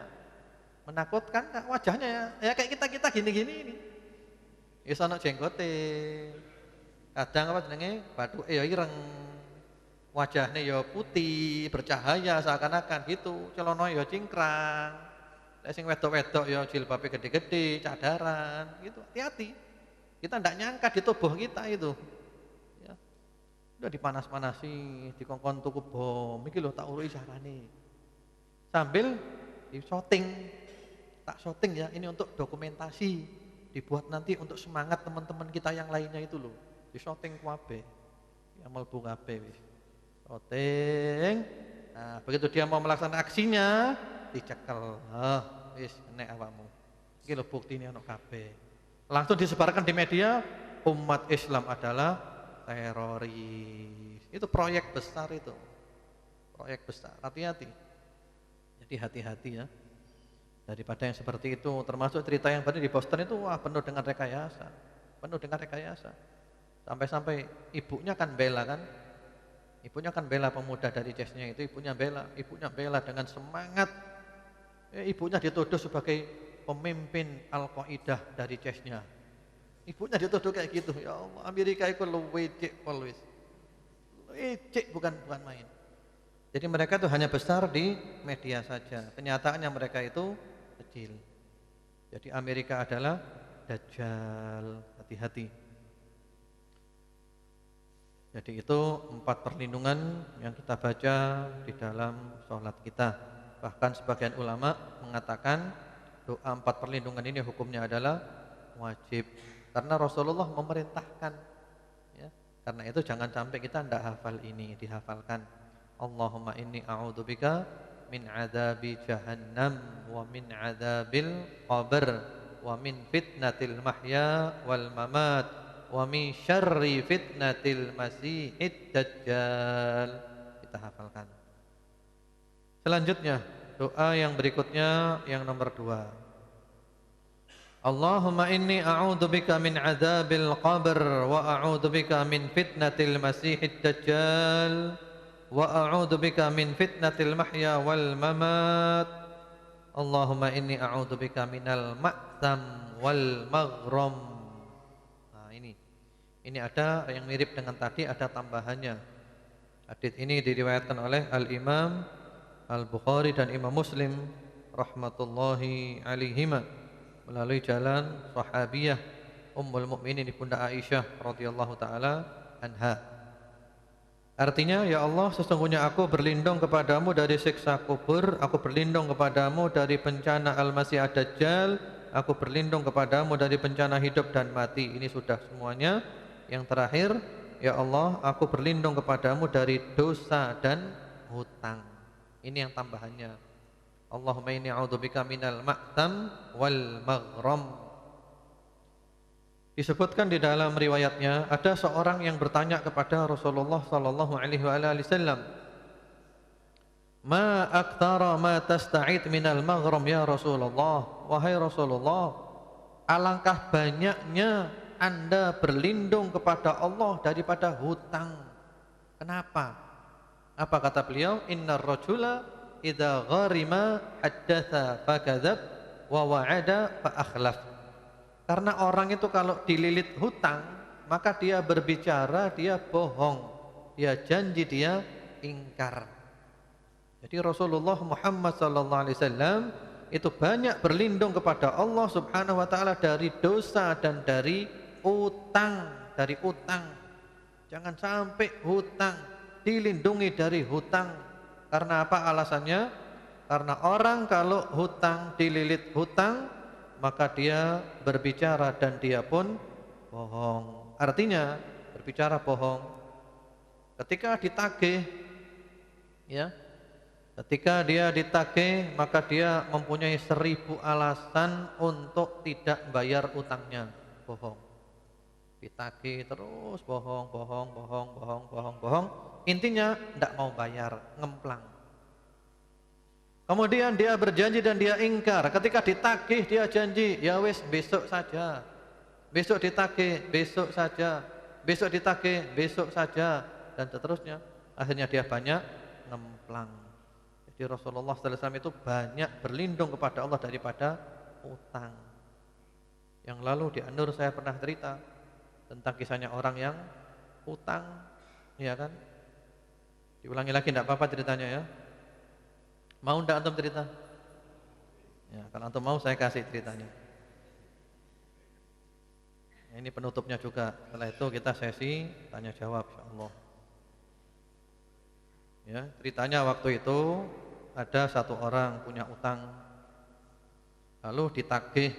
menakutkan, enggak, wajahnya ya kayak kita gini-gini ini. Ya sono jenggote. Kadang apa jenenge? Bathuke ya ireng. Wajahnya ya putih, bercahaya seakan-akan gitu. Celana ya cingkrang. Lek sing wedok-wedok ya jilbabe gede-gede, cadaran gitu. Hati-hati. Kita ndak nyangka di tubuh kita itu. Ya. Udah dipanas-panasi, dikongkon tuku bom. Iki lho tak urusi carane. Sambil di shooting. Tak shooting ya, ini untuk dokumentasi. Dibuat nanti untuk semangat teman-teman kita yang lainnya itu loh. Di shooting kabeh. Ya mlebu kabeh wis. Shooting. Nah, begitu dia mau melaksanakan aksinya, dicekel. Wis enek awakmu. Iki lho buktine ono kabeh. Langsung disebarkan di media, umat Islam adalah teroris. Itu proyek besar itu. Proyek besar. Hati-hati. Jadi hati-hati ya. Daripada yang seperti itu, termasuk cerita yang tadi di Boston itu wah penuh dengan rekayasa. Penuh dengan rekayasa. Sampai-sampai ibunya kan bela kan? Ibunya kan bela pemuda dari CES-nya itu, ibunya bela dengan semangat. Ibunya dituduh sebagai pemimpin Al-Qaeda dari CES-nya. Ibunya dituduh kayak gitu. Ya Allah, Amerika itu luwih cek polwis. Luwih cek bukan main. Jadi mereka itu hanya besar di media saja. Kenyataannya mereka itu kecil. Jadi Amerika adalah Dajjal. Hati-hati. Jadi itu 4 perlindungan yang kita baca di dalam sholat kita. Bahkan sebagian ulama mengatakan doa 4 perlindungan ini hukumnya adalah wajib. Karena Rasulullah memerintahkan. Ya. Karena itu jangan sampai kita tidak hafal ini, dihafalkan. Allahumma inni a'udzubika min adzabi jahannam wa min adzabil qabr wa min fitnatil mahya wal mamat wa min syarri fitnatil masihid dajjal. Kita hafalkan. Selanjutnya doa yang berikutnya yang nomor 2. Allahumma inni a'udzubika min adzabil qabr wa a'udzubika min fitnatil masihid dajjal wa a'udzubika min fitnatil mahya wal mamat. Allahumma inni a'udzubika minal ma'tham wal maghram. Nah, ini ada yang mirip dengan tadi, ada tambahannya. Hadis ini diriwayatkan oleh Al-Imam Al-Bukhari dan Imam Muslim rahmatullahi alaihima melalui jalan sahabiyah Ummul Mukminin Ibunda Aisyah radhiyallahu taala anha. Artinya, ya Allah, sesungguhnya aku berlindung kepadamu dari siksa kubur, aku berlindung kepadamu dari bencana Al-Masih Ad-Dajjal, aku berlindung kepadamu dari bencana hidup dan mati. Ini sudah semuanya. Yang terakhir, ya Allah, aku berlindung kepadamu dari dosa dan hutang. Ini yang tambahannya. Allahumma inni a'udzubika minal ma'tham wal maghram. Disebutkan di dalam riwayatnya ada seorang yang bertanya kepada Rasulullah sallallahu alaihi wasallam, "Ma aktsara ma tasta'id minal maghram ya Rasulullah?" Wahai Rasulullah, alangkah banyaknya Anda berlindung kepada Allah daripada hutang. Kenapa? Apa kata beliau? Innar rajula idza gharima haddatsa fakadzab wa wa'ada fa akhlaf. Karena orang itu kalau dililit hutang, maka dia berbicara, dia bohong, dia janji, dia ingkar. Jadi Rasulullah Muhammad sallallahu alaihi wasallam itu banyak berlindung kepada Allah Subhanahu wa taala dari dosa dan dari utang, dari utang. Jangan sampai hutang, dilindungi dari hutang. Karena apa alasannya? Karena orang kalau hutang, dililit hutang, maka dia berbicara dan dia pun bohong. Artinya berbicara bohong. Ketika ditagih, ya, ketika dia ditagih, maka dia mempunyai 1000 alasan untuk tidak bayar utangnya. Bohong. Ditagih terus bohong. Intinya tidak mau bayar, ngemplang. Kemudian dia berjanji dan dia ingkar. Ketika ditagih dia janji, ya wis besok saja. Besok ditagih, besok saja. Besok ditagih, besok saja, dan seterusnya. Akhirnya dia banyak ngemplang. Jadi Rasulullah sallallahu alaihi wasallam itu banyak berlindung kepada Allah daripada utang. Yang lalu di An-Nur saya pernah cerita tentang kisahnya orang yang utang, ya kan? Diulangi lagi enggak apa-apa ceritanya ya. Mau enggak antum cerita? Ya, kalau antum mau saya kasih ceritanya. Ini penutupnya juga. Setelah itu kita sesi tanya jawab insyaallah. Ya, ceritanya waktu itu ada satu orang punya utang. Lalu ditagih,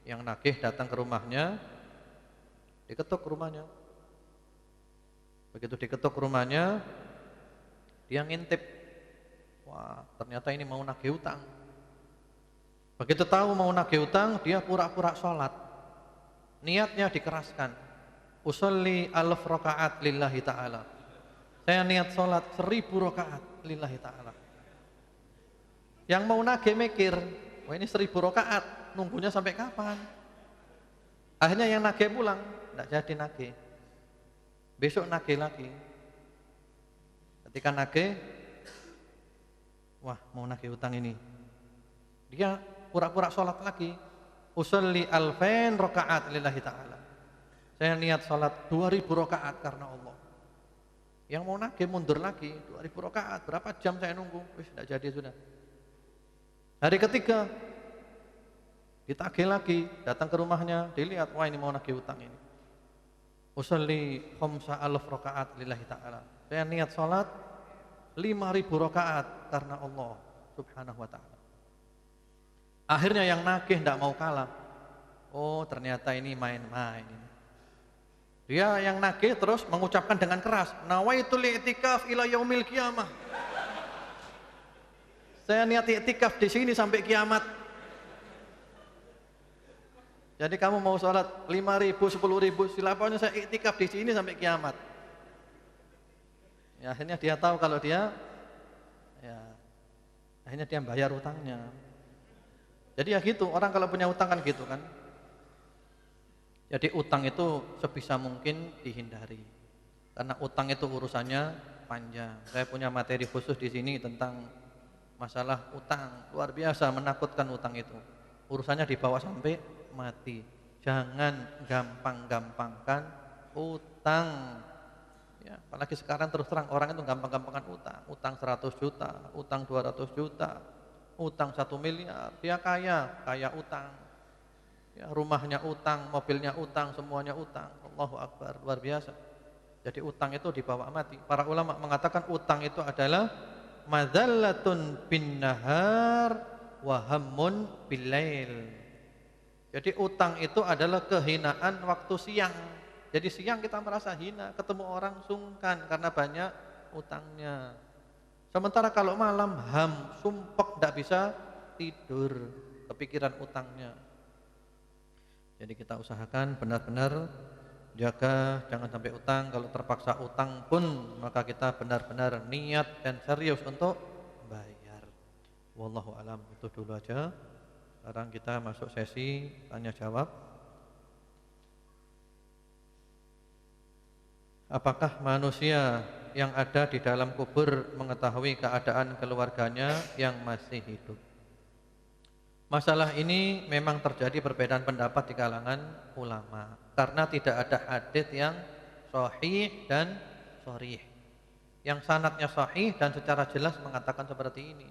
yang nagih datang ke rumahnya, diketuk rumahnya. Begitu diketuk rumahnya, dia ngintip. Wah, ternyata ini mau nagih utang. Begitu tahu mau nagih utang, dia pura-pura sholat. Niatnya dikeraskan. Usolli 1000 rakaat lillahi ta'ala. Saya niat sholat 1000 rakaat lillahi ta'ala. Yang mau nagih mikir, wah ini 1000 rakaat, nunggunya sampai kapan? Akhirnya yang nagih pulang, tidak jadi nagih. Besok nagih lagi. Ketika nagih, wah mau nagih utang ini. Dia pura-pura sholat lagi. Usolli 1000 rakaat lillahi ta'ala. Saya niat sholat 2000 rakaat karena Allah. Yang mau nagih mundur lagi, 2000 rakaat, berapa jam saya nunggu? Wis tidak jadi sudah. Hari ketiga ditagih lagi, datang ke rumahnya, dilihat, wah ini mau nagih utang ini. Usolli khamsa alaf rakaat lillahi ta'ala. Saya niat salat 5000 rakaat karena Allah Subhanahu wa taala. Akhirnya yang nagih tidak mau kalah. Oh, ternyata ini main-main ini. Dia yang nagih terus mengucapkan dengan keras, nawaitul i'tikaf ila yaumil qiyamah. Saya niat i'tikaf di sini sampai kiamat. Jadi kamu mau sholat 5.000, 10.000, silakan saya i'tikaf di sini sampai kiamat. Ya, akhirnya dia tahu kalau dia, ya, akhirnya dia bayar utangnya. Jadi ya gitu, orang kalau punya utang kan gitu kan. Jadi utang itu sebisa mungkin dihindari. Karena utang itu urusannya panjang. Saya punya materi khusus di sini tentang masalah utang. Luar biasa menakutkan utang itu. Urusannya dibawa sampai mati. Jangan gampang-gampangkan utang. Ya, apalagi sekarang terus terang orang itu gampang-gampangkan utang. Utang 100 juta, utang 200 juta, utang 1 miliar. Dia kaya utang. Ya, rumahnya utang, mobilnya utang, semuanya utang. Allahu Akbar, luar biasa. Jadi utang itu dibawa mati. Para ulama mengatakan utang itu adalah madzallatun bin nahar wa hammun bil lail. Jadi utang itu adalah kehinaan waktu siang. Jadi siang kita merasa hina, ketemu orang sungkan karena banyak utangnya. Sementara kalau malam sumpek, tidak bisa tidur, kepikiran utangnya. Jadi kita usahakan benar-benar jaga, jangan sampai utang. Kalau terpaksa utang pun maka kita benar-benar niat dan serius untuk bayar. Wallahu alam, itu dulu aja. Sekarang kita masuk sesi tanya jawab. Apakah manusia yang ada di dalam kubur mengetahui keadaan keluarganya yang masih hidup? Masalah ini memang terjadi perbedaan pendapat di kalangan ulama karena tidak ada hadits yang sahih dan sharih. Yang sanadnya sahih dan secara jelas mengatakan seperti ini.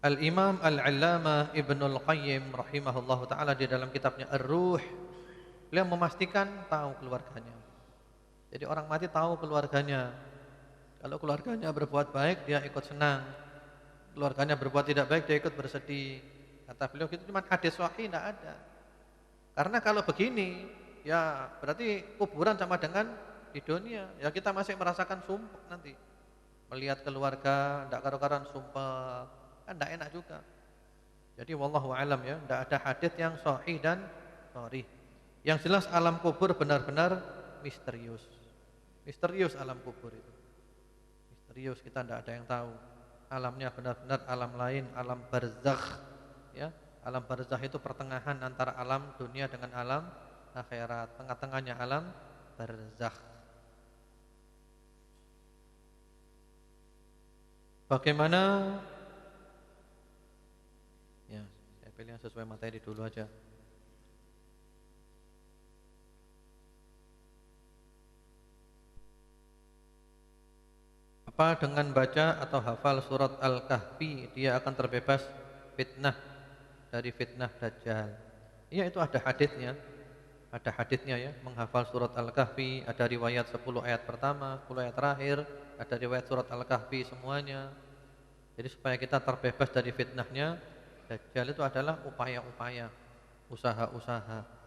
Al-Imam Al-Allamah Ibnul Qayyim rahimahullahu taala di dalam kitabnya Ar-Ruh, beliau memastikan tahu keluarganya. Jadi orang mati tahu keluarganya. Kalau keluarganya berbuat baik dia ikut senang. Keluarganya berbuat tidak baik dia ikut bersedih. Kata beliau gitu, cuma hadis sahih tidak ada. Karena kalau begini, ya berarti kuburan sama dengan di dunia. Ya kita masih merasakan sumpek nanti. Melihat keluarga tidak karu-karuan sumpek, kan tidak enak juga. Jadi wallahu alam ya, tidak ada hadis yang sahih dan sharih. Yang jelas alam kubur benar-benar misterius. Misterius alam kubur itu. Misterius, kita tidak ada yang tahu. Alamnya benar-benar alam lain, alam barzakh. Ya, alam barzakh itu pertengahan antara alam dunia dengan alam akhirat, tengah-tengahnya alam barzakh. Bagaimana? Ya, saya pilih yang sesuai materi dulu aja. Apa dengan baca atau hafal surat Al-Kahfi dia akan terbebas fitnah dari fitnah Dajjal? Iya, itu ada haditsnya. Ada haditsnya ya, menghafal surat Al-Kahfi, ada riwayat 10 ayat pertama, 10 ayat terakhir, ada riwayat surat Al-Kahfi semuanya. Jadi supaya kita terbebas dari fitnahnya Dajjal itu adalah upaya-upaya, usaha-usaha.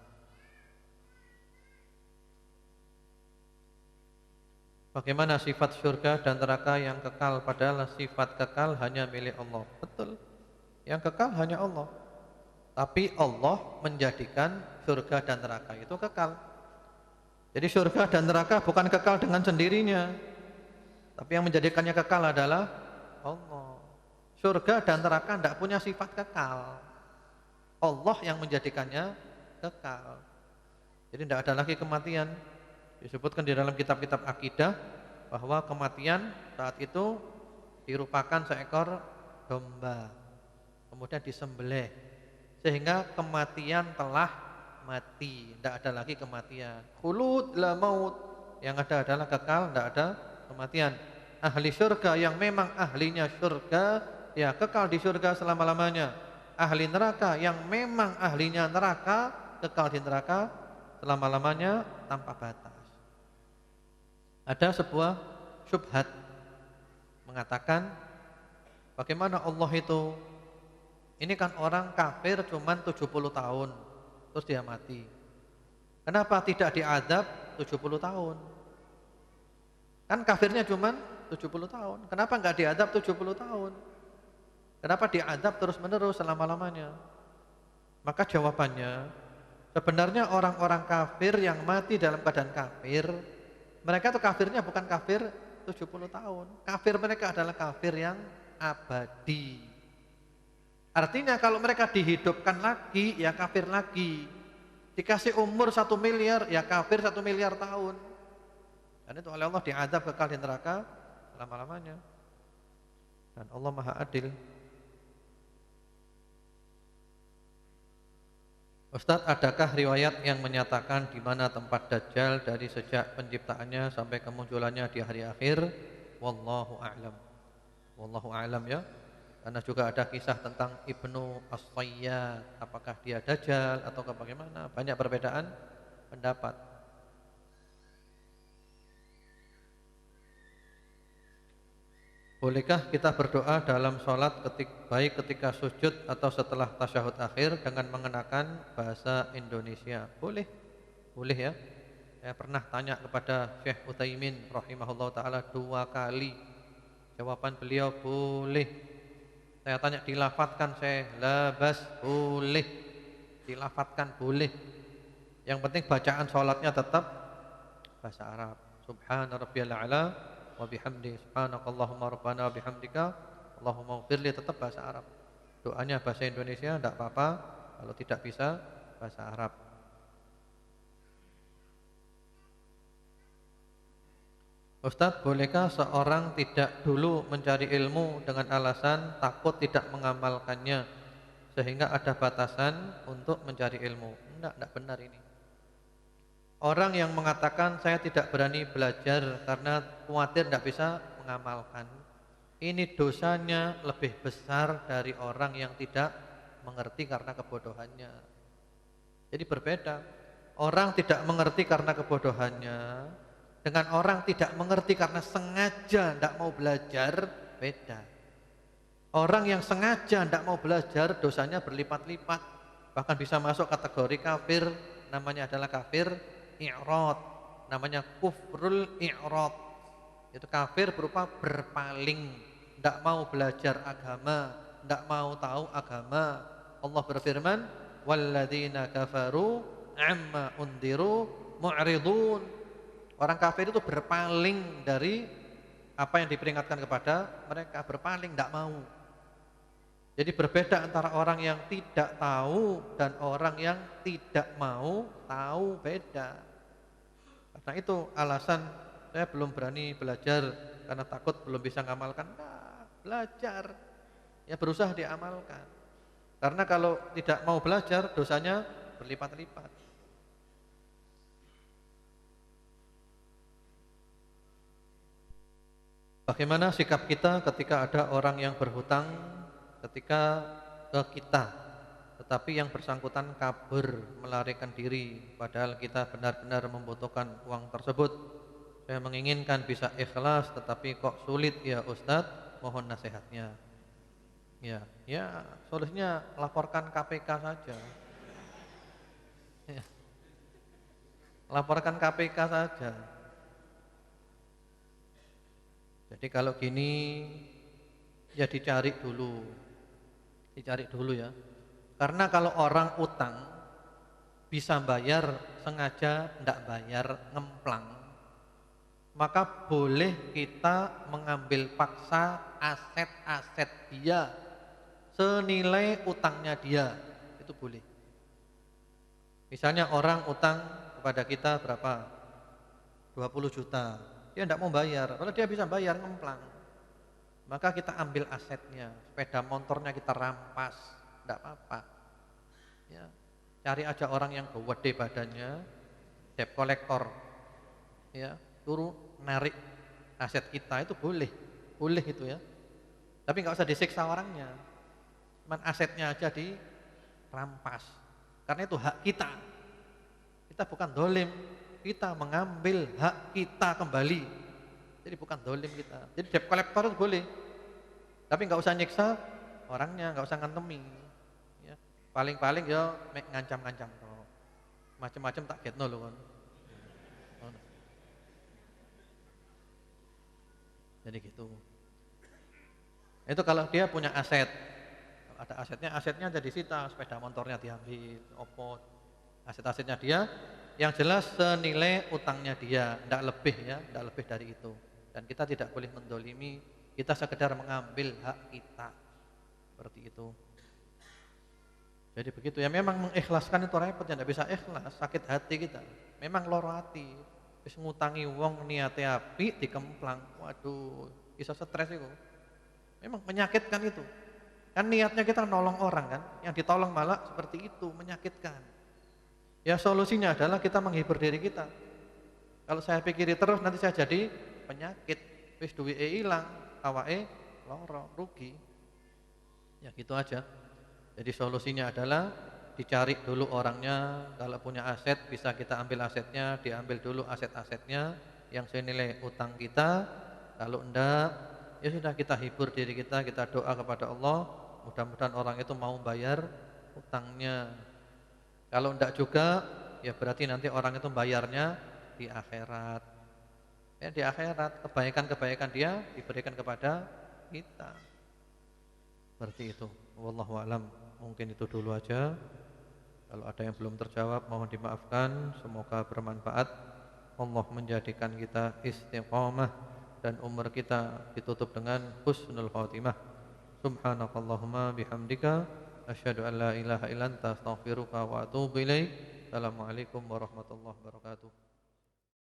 Bagaimana sifat surga dan neraka yang kekal, padahal sifat kekal hanya milik Allah? Betul. Yang kekal hanya Allah. Tapi Allah menjadikan surga dan neraka itu kekal. Jadi surga dan neraka bukan kekal dengan sendirinya, tapi yang menjadikannya kekal adalah Allah. Surga dan neraka tidak punya sifat kekal. Allah yang menjadikannya kekal. Jadi tidak ada lagi kematian. Disebutkan di dalam kitab-kitab akidah bahwa kematian saat itu dirupakan seekor domba, kemudian disembelih, sehingga kematian telah mati, tidak ada lagi kematian. Khulud la maut, yang ada adalah kekal, tidak ada kematian. Ahli surga yang memang ahlinya surga, ya kekal di surga selama-lamanya. Ahli neraka yang memang ahlinya neraka, kekal di neraka selama-lamanya tanpa batas. Ada sebuah syubhat mengatakan, bagaimana Allah itu, ini kan orang kafir cuman 70 tahun terus dia mati. Kenapa tidak diazab 70 tahun? Kan kafirnya cuman 70 tahun. Kenapa enggak diazab 70 tahun? Kenapa diazab terus-menerus selama-lamanya? Maka jawabannya, sebenarnya orang-orang kafir yang mati dalam keadaan kafir, mereka itu kafirnya bukan kafir 70 tahun. Kafir mereka adalah kafir yang abadi. Artinya kalau mereka dihidupkan lagi, ya kafir lagi. Dikasih umur 1 miliar, ya kafir 1 miliar tahun. Dan itu oleh Allah diazab kekal di neraka selama-lamanya. Dan Allah Maha Adil. Ustadz, adakah riwayat yang menyatakan di mana tempat Dajjal dari sejak penciptaannya sampai kemunculannya di hari akhir? Wallahu a'lam. Wallahu a'lam ya. Karena juga ada kisah tentang Ibnu As-Sayyad, apakah dia Dajjal atau bagaimana? Banyak perbedaan pendapat. Bolehkah kita berdoa dalam sholat baik ketika sujud atau setelah tasyahud akhir dengan mengenakan bahasa Indonesia? Boleh, boleh ya. Saya pernah tanya kepada Syekh Utsaimin rahimahullah ta'ala 2 kali. Jawaban beliau boleh. Saya tanya dilafatkan, saya labas, boleh. Dilafatkan boleh. Yang penting bacaan sholatnya tetap bahasa Arab. Subhana rabbiyal a'la wa bihamdi subhanakallahumma rabbana wa bihamdika Allahumma ighfirli, tetap bahasa Arab. Doanya bahasa Indonesia tidak apa-apa, kalau tidak bisa bahasa Arab. Ustadz, bolehkah seorang tidak dulu mencari ilmu dengan alasan takut tidak mengamalkannya sehingga ada batasan untuk mencari ilmu? Tidak benar ini. Orang yang mengatakan saya tidak berani belajar karena khawatir tidak bisa mengamalkan, ini dosanya lebih besar dari orang yang tidak mengerti karena kebodohannya. Jadi berbeda. Orang tidak mengerti karena kebodohannya dengan orang tidak mengerti karena sengaja tidak mau belajar, beda. Orang yang sengaja tidak mau belajar dosanya berlipat-lipat, bahkan bisa masuk kategori kafir, namanya adalah kafir i'rad, namanya kufrul i'rad. Itu kafir berupa berpaling, tidak mau belajar agama, tidak mau tahu agama. Allah berfirman, walladzina kafaru amma undiru mu'ridun. Orang kafir itu berpaling dari apa yang diperingatkan kepada mereka, berpaling, tidak mau. Jadi berbeda antara orang yang tidak tahu dan orang yang tidak mau tahu, beda. Karena itu alasan saya belum berani belajar karena takut belum bisa ngamalkan. Nah, belajar, ya berusaha diamalkan. Karena kalau tidak mau belajar dosanya berlipat-lipat. Bagaimana sikap kita ketika ada orang yang berhutang ketika ke kita, tetapi yang bersangkutan kabur melarikan diri, padahal kita benar-benar membutuhkan uang tersebut. Saya menginginkan bisa ikhlas, tetapi kok sulit ya Ustadz, mohon nasihatnya. Ya, solusinya laporkan KPK saja. Ya, laporkan KPK saja. Jadi kalau gini, ya dicari dulu ya. Karena kalau orang utang bisa bayar sengaja tidak bayar, ngemplang, maka boleh kita mengambil paksa aset-aset dia senilai utangnya dia, itu boleh. Misalnya orang utang kepada kita berapa? 20 juta, dia tidak mau bayar, kalau dia bisa bayar ngemplang, maka kita ambil asetnya, sepeda motornya kita rampas, tidak apa-apa. Ya, cari aja orang yang gede badannya, debt collector, ya, turun narik aset kita itu boleh itu ya. Tapi nggak usah disiksa orangnya. Cuman asetnya aja dirampas. Karena itu hak kita. Kita bukan dolim, kita mengambil hak kita kembali. Jadi bukan dolim kita. Jadi debt collector itu boleh. Tapi nggak usah nyiksa orangnya, nggak usah ngantemi. Ya. Paling-paling ya ngancam-ngancam. Macam-macam tak getno loh kan. Jadi gitu. Itu kalau dia punya aset. Kalau ada asetnya ada disita, sepeda motornya diambil, opo. Aset-asetnya dia yang jelas senilai utangnya dia, tidak lebih ya, tidak lebih dari itu. Dan kita tidak boleh mendolimi, kita sekedar mengambil hak kita. Seperti itu. Jadi begitu ya, memang mengikhlaskan itu repot ya, tidak bisa ikhlas, sakit hati kita. Memang loro hati. Wis ngutangi wong niate apik dikemplang. Waduh, bisa stres itu. Memang menyakitkan itu. Kan niatnya kita nolong orang kan, yang ditolong malah seperti itu, menyakitkan. Ya solusinya adalah kita menghibur diri kita. Kalau saya pikiri terus nanti saya jadi penyakit. Wis duwike ilang, awake loro, rugi. Ya gitu aja. Jadi solusinya adalah dicari dulu orangnya, kalau punya aset bisa kita ambil asetnya, diambil dulu aset-asetnya yang senilai utang kita. Kalau enggak, ya sudah kita hibur diri kita doa kepada Allah, mudah-mudahan orang itu mau bayar utangnya. Kalau enggak juga, ya berarti nanti orang itu bayarnya di akhirat. Ya di akhirat, kebaikan-kebaikan dia diberikan kepada kita. Seperti itu. Wallahu a'lam. Mungkin itu dulu aja. Kalau ada yang belum terjawab mohon dimaafkan. Semoga bermanfaat. Allah menjadikan kita istiqamah dan umur kita ditutup dengan husnul khatimah. Subhanakallahumma bihamdika asyhadu an la ilaha illa anta astaghfiruka wa atubu ilaik. Assalamualaikum warahmatullahi wabarakatuh.